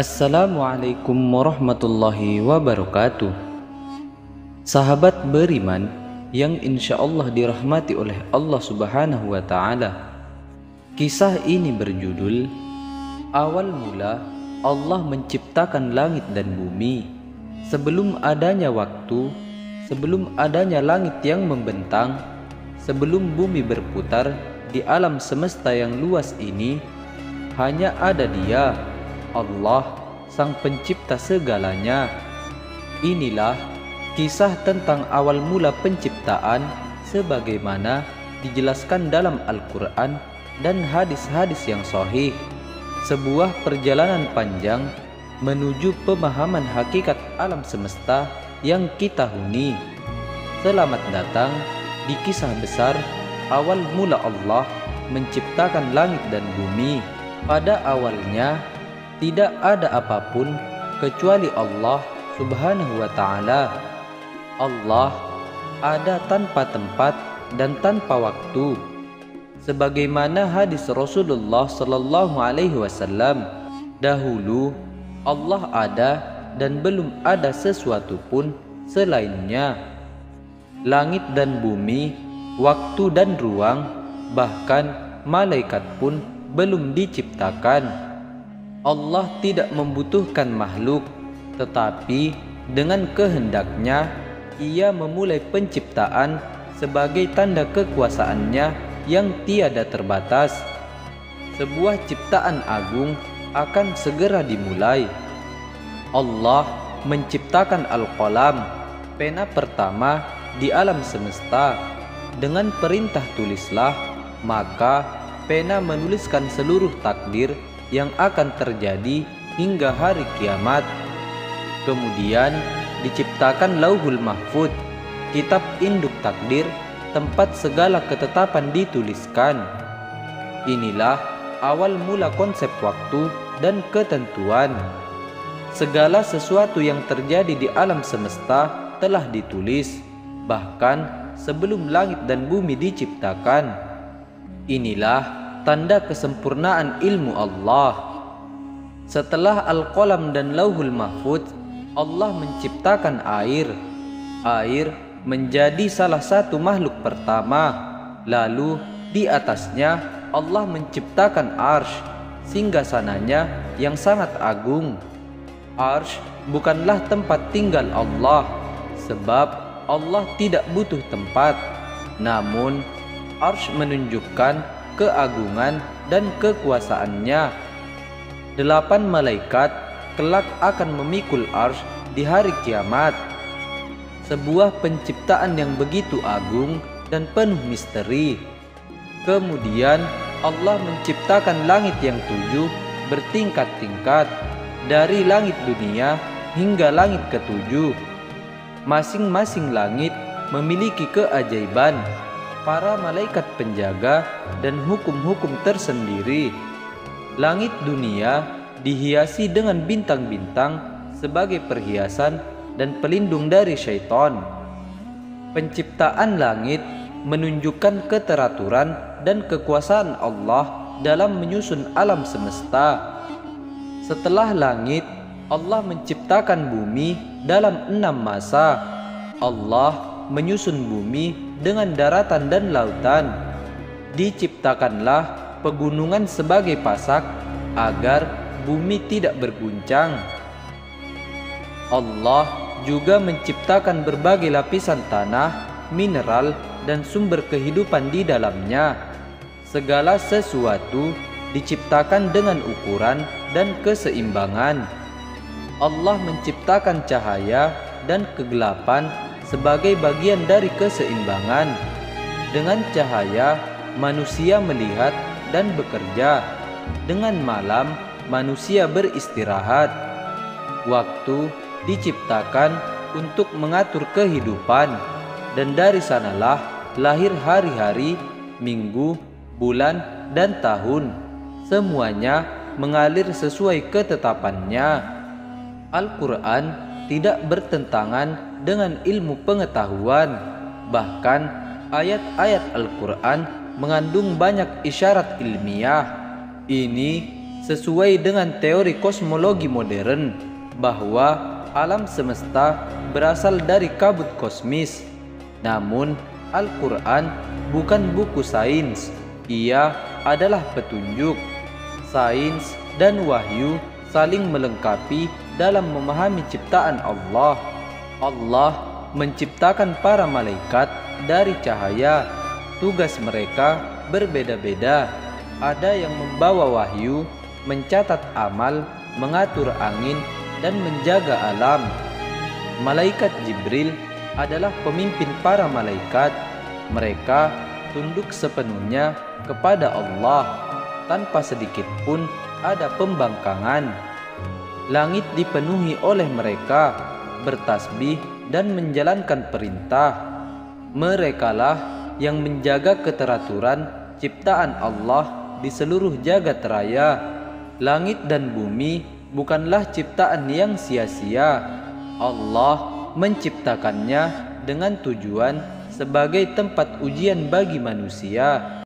Assalamualaikum warahmatullahi wabarakatuh. Sahabat beriman yang insya Allah dirahmati oleh Allah Subhanahu wa Ta'ala, kisah ini berjudul Awal mula Allah menciptakan langit dan bumi. Sebelum adanya waktu, sebelum adanya langit yang membentang, sebelum bumi berputar di alam semesta yang luas ini, hanya ada Dia, Allah, Sang Pencipta segalanya. Inilah kisah tentang awal mula penciptaan sebagaimana dijelaskan dalam Al-Quran dan hadis-hadis yang sahih. Sebuah perjalanan panjang menuju pemahaman hakikat alam semesta yang kita huni. Selamat datang di kisah besar awal mula Allah menciptakan langit dan bumi. Pada awalnya tidak ada apapun kecuali Allah Subhanahu wa Ta'ala. Allah ada tanpa tempat dan tanpa waktu. Sebagaimana hadis Rasulullah sallallahu alaihi wasallam, dahulu Allah ada dan belum ada sesuatu pun selainnya. Langit dan bumi, waktu dan ruang, bahkan malaikat pun belum diciptakan. Allah tidak membutuhkan makhluk, tetapi dengan kehendaknya Ia memulai penciptaan sebagai tanda kekuasaannya yang tiada terbatas. Sebuah ciptaan agung akan segera dimulai. Allah menciptakan Al-Qalam, pena pertama di alam semesta. Dengan perintah tulislah, maka pena menuliskan seluruh takdir yang akan terjadi hingga hari kiamat. Kemudian diciptakan Lauhul Mahfuz, kitab induk takdir, tempat segala ketetapan dituliskan. Inilah awal mula konsep waktu dan ketentuan. Segala sesuatu yang terjadi di alam semesta telah ditulis, bahkan sebelum langit dan bumi diciptakan. Inilah tanda kesempurnaan ilmu Allah. Setelah Al-Qalam dan Lauhul Mahfuz, Allah menciptakan air. Air menjadi salah satu makhluk pertama. Lalu di atasnya Allah menciptakan Arsy, singgasananya yang sangat agung. Arsy bukanlah tempat tinggal Allah, sebab Allah tidak butuh tempat. Namun Arsy menunjukkan keagungan dan kekuasaannya. 8 malaikat kelak akan memikul Arsy di hari kiamat. Sebuah penciptaan yang begitu agung dan penuh misteri. Kemudian Allah menciptakan langit yang 7 bertingkat-tingkat, dari langit dunia hingga langit ke-7. Masing-masing langit memiliki keajaiban, para malaikat penjaga, dan hukum-hukum tersendiri. Langit dunia dihiasi dengan bintang-bintang sebagai perhiasan dan pelindung dari syaitan. Penciptaan langit menunjukkan keteraturan dan kekuasaan Allah dalam menyusun alam semesta. Setelah langit, Allah menciptakan bumi dalam 6 masa. Allah menyusun bumi dengan daratan dan lautan. Diciptakanlah pegunungan sebagai pasak agar bumi tidak berguncang. Allah juga menciptakan berbagai lapisan tanah, mineral, dan sumber kehidupan di dalamnya. Segala sesuatu diciptakan dengan ukuran dan keseimbangan. Allah menciptakan cahaya dan kegelapan sebagai bagian dari keseimbangan. Dengan cahaya, manusia melihat dan bekerja. Dengan malam, manusia beristirahat. Waktu diciptakan untuk mengatur kehidupan, dan dari sanalah lahir hari-hari, minggu, bulan, dan tahun. Semuanya mengalir sesuai ketetapannya. Al-Quran tidak bertentangan dengan ilmu pengetahuan. Bahkan ayat-ayat Al-Quran mengandung banyak isyarat ilmiah. Ini sesuai dengan teori kosmologi modern bahwa alam semesta berasal dari kabut kosmis. Namun, Al-Quran bukan buku sains, ia adalah petunjuk. Sains dan wahyu saling melengkapi dalam memahami ciptaan Allah. Allah menciptakan para malaikat dari cahaya. Tugas mereka berbeda-beda. Ada yang membawa wahyu, mencatat amal, mengatur angin, dan menjaga alam. Malaikat Jibril adalah pemimpin para malaikat. Mereka tunduk sepenuhnya kepada Allah tanpa sedikit pun ada pembangkangan. Langit dipenuhi oleh mereka, bertasbih dan menjalankan perintah. Merekalah yang menjaga keteraturan ciptaan Allah di seluruh jagat raya. Langit dan bumi bukanlah ciptaan yang sia-sia. Allah menciptakannya dengan tujuan sebagai tempat ujian bagi manusia.